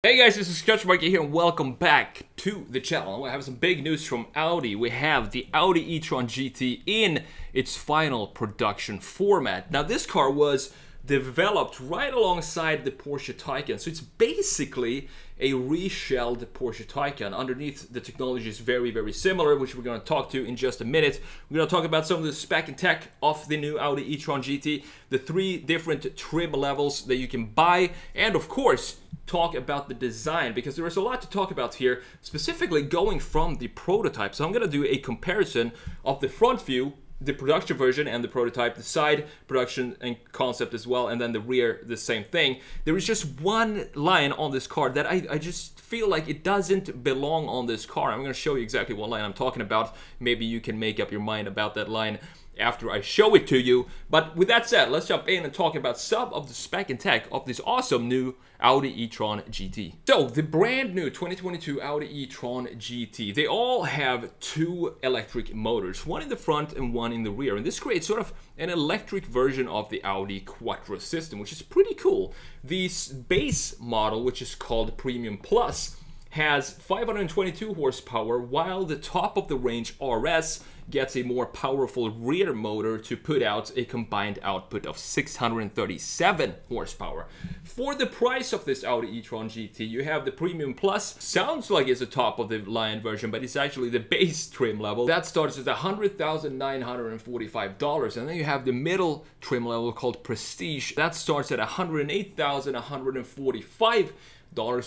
Hey guys, this is TheSketchMonkey here and welcome back to the channel. We have some big news from Audi. We have the Audi e-tron GT in its final production format. Now this car was developed right alongside the Porsche Taycan, so it's basically a reshelled Porsche Taycan. Underneath, the technology is very similar, which we're going to talk to in just a minute. We're going to talk about some of the spec and tech of the new Audi e-tron GT, the 3 different trim levels that you can buy, and of course talk about the design, because there is a lot to talk about here, specifically going from the prototype. So I'm going to do a comparison of the front view, the production version and the prototype, the side production and concept as well, and then the rear, the same thing. There is just one line on this car that I just feel like it doesn't belong on this car. I'm going to show you exactly what line I'm talking about. Maybe you can make up your mind about that line after I show it to you. But with that said, let's jump in and talk about some of the spec and tech of this awesome new Audi e-tron GT. So the brand new 2022 Audi e-tron GT, they all have 2 electric motors, one in the front and one in the rear, and this creates sort of an electric version of the Audi Quattro system, which is pretty cool. The base model, which is called Premium Plus, has 522 horsepower, while the top of the range RS gets a more powerful rear motor to put out a combined output of 637 horsepower. For the price of this Audi e-tron GT, you have the Premium Plus. Sounds like it's the top of the line version, but it's actually the base trim level. That starts at $100,945, and then you have the middle trim level called Prestige. That starts at $108,145.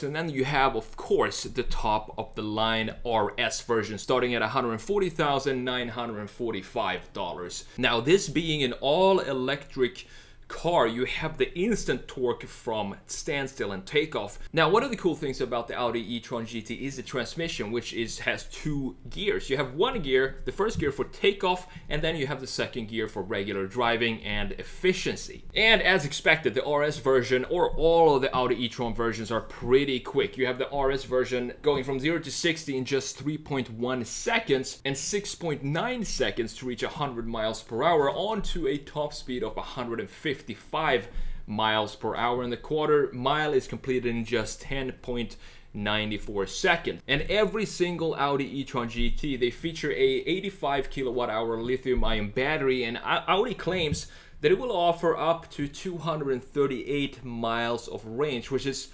And then you have, of course, the top of the line RS version starting at $140,945. Now, this being an all-electric car, you have the instant torque from standstill and takeoff. Now, one of the cool things about the Audi e-tron GT is the transmission, which has 2 gears. You have one gear, the first gear for takeoff, and then you have the second gear for regular driving and efficiency. And as expected, the RS version, or all of the Audi e-tron versions, are pretty quick. You have the RS version going from 0 to 60 in just 3.1 seconds and 6.9 seconds to reach 100 miles per hour onto a top speed of 155 miles per hour, and the quarter mile is completed in just 10.94 seconds. And every single Audi e-tron GT, they feature a 85 kilowatt-hour lithium-ion battery, and Audi claims that it will offer up to 238 miles of range, which is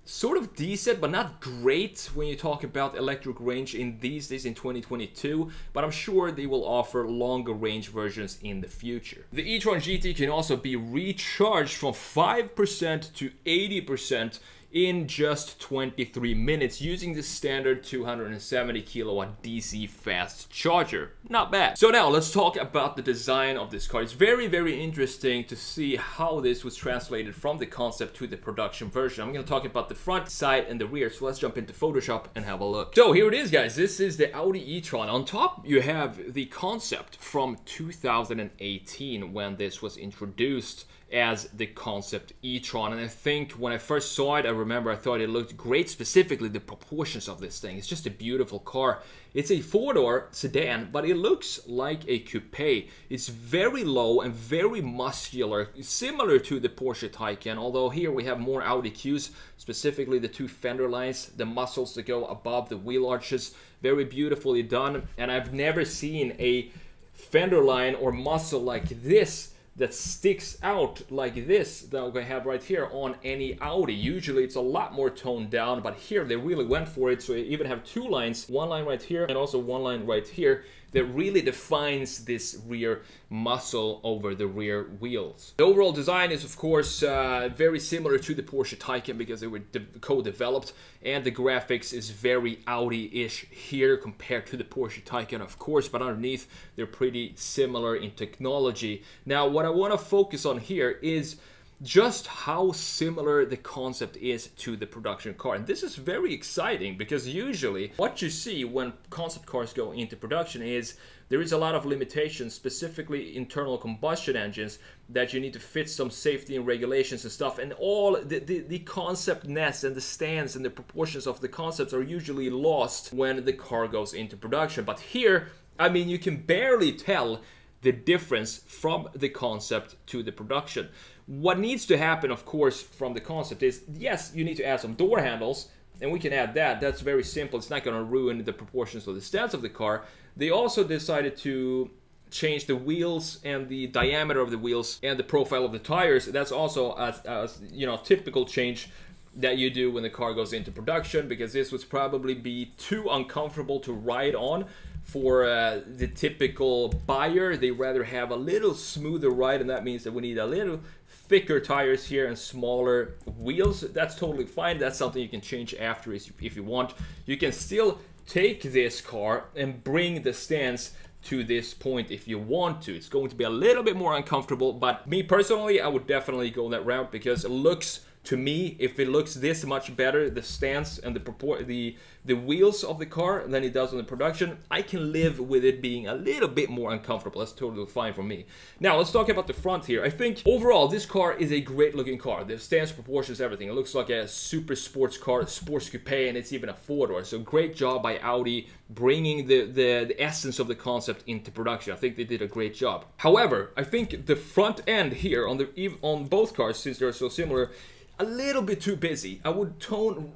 sort of decent, but not great when you talk about electric range in these days in 2022, but I'm sure they will offer longer range versions in the future. The e-tron GT can also be recharged from 5% to 80% in just 23 minutes using the standard 270 kilowatt DC fast charger. Not bad. So now let's talk about the design of this car. It's very interesting to see how this was translated from the concept to the production version. I'm going to talk about the front, side, and the rear. So let's jump into Photoshop and have a look. So here it is, guys. This is the Audi e-tron. On top, you have the concept from 2018 when this was introduced as the concept e-tron, and I think when I first saw it, I thought it looked great, specifically the proportions of this thing. It's just a beautiful car. It's a 4-door sedan, but it looks like a coupe. It's very low and very muscular, similar to the Porsche Taycan, although here we have more Audi cues, specifically the 2 fender lines, the muscles that go above the wheel arches. Very beautifully done, and I've never seen a fender line or muscle like this that sticks out like this that we have right here on any Audi. Usually it's a lot more toned down, but here they really went for it. So you even have 2 lines, one line right here and also one line right here, that really defines this rear muscle over the rear wheels. The overall design is, of course, very similar to the Porsche Taycan because they were co-developed, and the graphics is very Audi-ish here compared to the Porsche Taycan, of course, but underneath they're pretty similar in technology. Now, what I want to focus on here is just how similar the concept is to the production car. And this is very exciting because usually what you see when concept cars go into production is there is a lot of limitations, specifically internal combustion engines, that you need to fit some safety and regulations and stuff, and all the concept nest and the stance and the proportions of the concepts are usually lost when the car goes into production. But here, I mean, you can barely tell the difference from the concept to the production. What needs to happen, of course, from the concept is, yes, you need to add some door handles, and we can add that. That's very simple. It's not going to ruin the proportions of the stance of the car. They also decided to change the wheels and the diameter of the wheels and the profile of the tires. That's also a you know, typical change that you do when the car goes into production, because this would probably be too uncomfortable to ride on for the typical buyer. They rather have a little smoother ride, and that means that we need a little thicker tires here and smaller wheels. That's totally fine. That's something you can change after if you want. You can still take this car and bring the stance to this point if you want to. It's going to be a little bit more uncomfortable, but me personally, I would definitely go that route, because it looks, to me, if it looks this much better, the stance and the wheels of the car, than it does on the production, I can live with it being a little bit more uncomfortable. That's totally fine for me. Now, let's talk about the front here. I think overall, this car is a great looking car. The stance, proportions, everything. It looks like a super sports car, sports coupe, and it's even a four-door. So great job by Audi bringing the essence of the concept into production. I think they did a great job. However, I think the front end here on both cars, since they're so similar, a little bit too busy. I would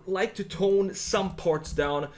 like to tone some parts down,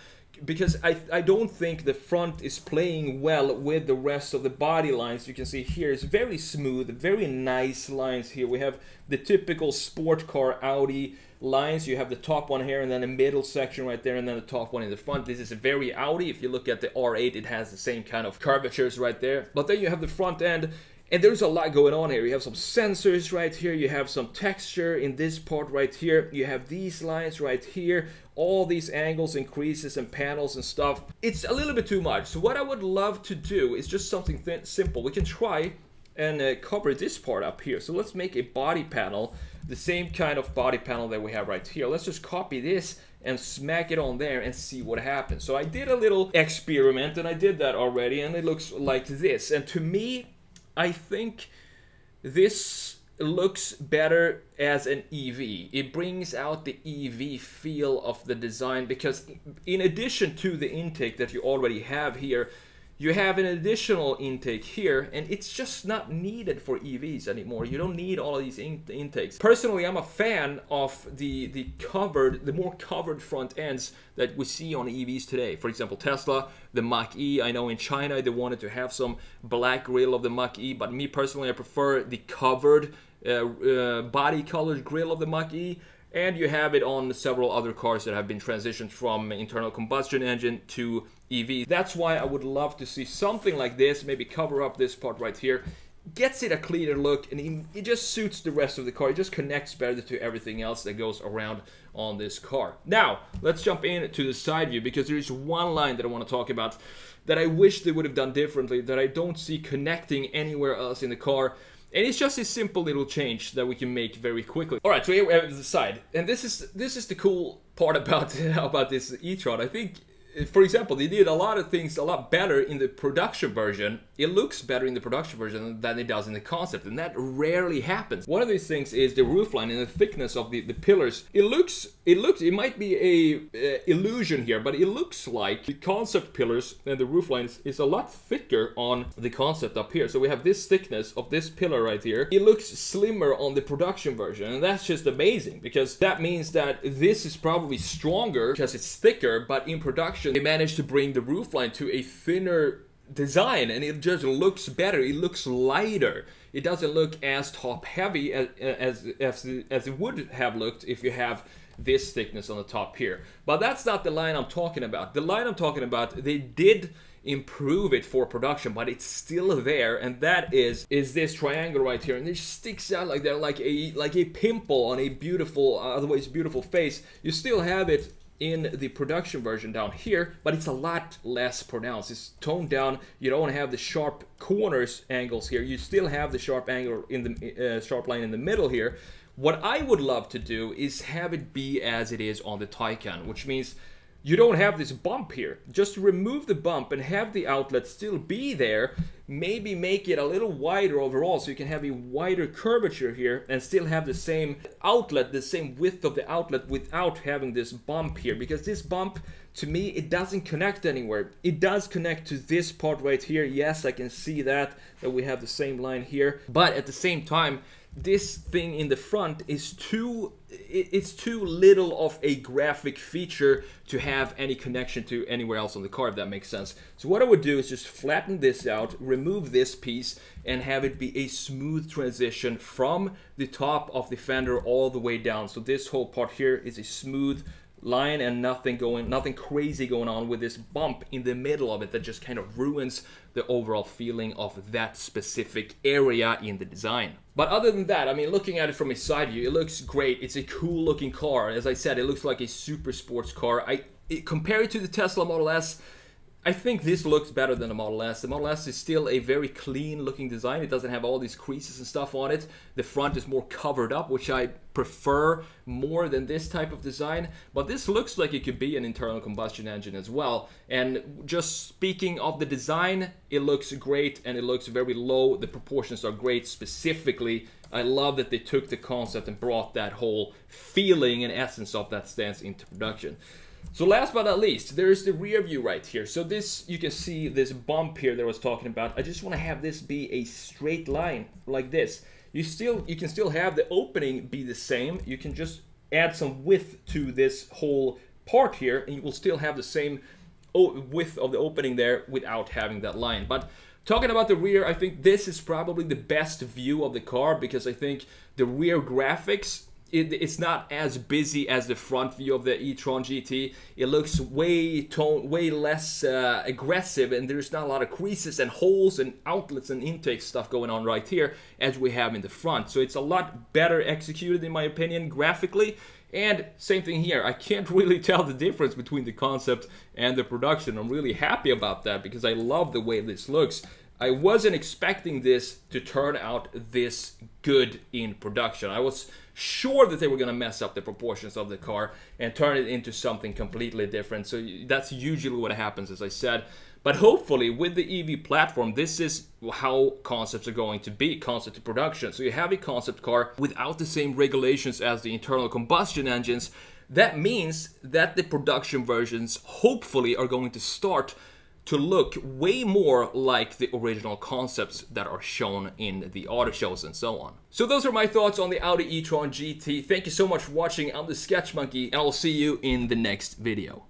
because I don't think the front is playing well with the rest of the body lines. You can see here it's very smooth, very nice lines here. We have the typical sport car Audi lines. You have the top one here, and then the middle section right there, and then the top one in the front. This is a very Audi. If you look at the R8, it has the same kind of curvatures right there. But then you have the front end, and there's a lot going on here. You have some sensors right here. You have some texture in this part right here. You have these lines right here. All these angles and creases and panels and stuff. It's a little bit too much. So what I would love to do is just something simple. We can try and cover this part up here. So let's make a body panel, the same kind of body panel that we have right here. Let's just copy this and smack it on there and see what happens. So I did a little experiment, and I did that already, and it looks like this. And to me, I think this looks better as an EV. It brings out the EV feel of the design, because in addition to the intake that you already have here, you have an additional intake here, and it's just not needed for EVs anymore. You don't need all of these intakes. Personally, I'm a fan of the more covered front ends that we see on EVs today. For example, Tesla, the Mach-E. I know in China they wanted to have some black grille of the Mach-E, but me personally, I prefer the covered body-colored grille of the Mach-E. And you have it on several other cars that have been transitioned from internal combustion engine to EV. That's why I would love to see something like this, maybe cover up this part right here. Gets it a cleaner look, and it just suits the rest of the car. It just connects better to everything else that goes around on this car. Now, let's jump into the side view, because there is one line that I want to talk about that I wish they would have done differently, that I don't see connecting anywhere else in the car. And it's just a simple little change that we can make very quickly. All right, so here we have the side, and this is the cool part about this e-tron. I think, for example, they did a lot of things a lot better in the production version. It looks better in the production version than it does in the concept, and that rarely happens. One of these things is the roofline and the thickness of the pillars. It might be a illusion here, but it looks like the concept pillars and the roofline is a lot thicker on the concept up here. So we have this thickness of this pillar right here. It looks slimmer on the production version, and that's just amazing, because that means that this is probably stronger because it's thicker, but in production they managed to bring the roofline to a thinner design, and it just looks better. It looks lighter. It doesn't look as top heavy as it would have looked if you have this thickness on the top here. But that's not the line I'm talking about. The line I'm talking about, they did improve it for production, but it's still there, and that is this triangle right here, and it sticks out like that, like a pimple on a beautiful, otherwise beautiful face. You still have it in the production version down here, but it's a lot less pronounced. It's toned down. You don't have the sharp corners angles here. You still have the sharp angle in the sharp line in the middle here. What I would love to do is have it be as it is on the Taycan, which means you don't have this bump here. Just remove the bump and have the outlet still be there. Maybe make it a little wider overall so you can have a wider curvature here and still have the same outlet, the same width of the outlet without having this bump here. Because this bump, to me, it doesn't connect anywhere. It does connect to this part right here. Yes, I can see that we have the same line here. But at the same time, this thing in the front is it's too little of a graphic feature to have any connection to anywhere else on the car, if that makes sense. So what I would do is just flatten this out, remove this piece, and have it be a smooth transition from the top of the fender all the way down. So this whole part here is a smooth line and nothing crazy going on with this bump in the middle of it that just kind of ruins the overall feeling of that specific area in the design. But other than that, I mean, looking at it from a side view, it looks great. It's a cool looking car. As I said, it looks like a super sports car. Compared to the Tesla Model S, I think this looks better than the Model S. The Model S is still a very clean looking design. It doesn't have all these creases and stuff on it. The front is more covered up, which I prefer more than this type of design. But this looks like it could be an internal combustion engine as well. And just speaking of the design, it looks great and it looks very low. The proportions are great. Specifically, I love that they took the concept and brought that whole feeling and essence of that stance into production. So last but not least, there's the rear view right here. So this, you can see this bump here that I was talking about. I just want to have this be a straight line like this. You can still have the opening be the same. You can just add some width to this whole part here and you will still have the same width of the opening there without having that line. But talking about the rear, I think this is probably the best view of the car because I think the rear graphics, it's not as busy as the front view of the e-tron GT. It looks way less aggressive, and there's not a lot of creases and holes and outlets and intake stuff going on right here as we have in the front. So it's a lot better executed, in my opinion, graphically. And same thing here. I can't really tell the difference between the concept and the production. I'm really happy about that because I love the way this looks. I wasn't expecting this to turn out this good in production. I was sure that they were going to mess up the proportions of the car and turn it into something completely different. So that's usually what happens, as I said. But hopefully with the EV platform, this is how concepts are going to be, concept to production. So you have a concept car without the same regulations as the internal combustion engines. That means that the production versions hopefully are going to start to look way more like the original concepts that are shown in the auto shows and so on. So those are my thoughts on the Audi e-tron GT. Thank you so much for watching. I'm the Sketch Monkey, and I'll see you in the next video.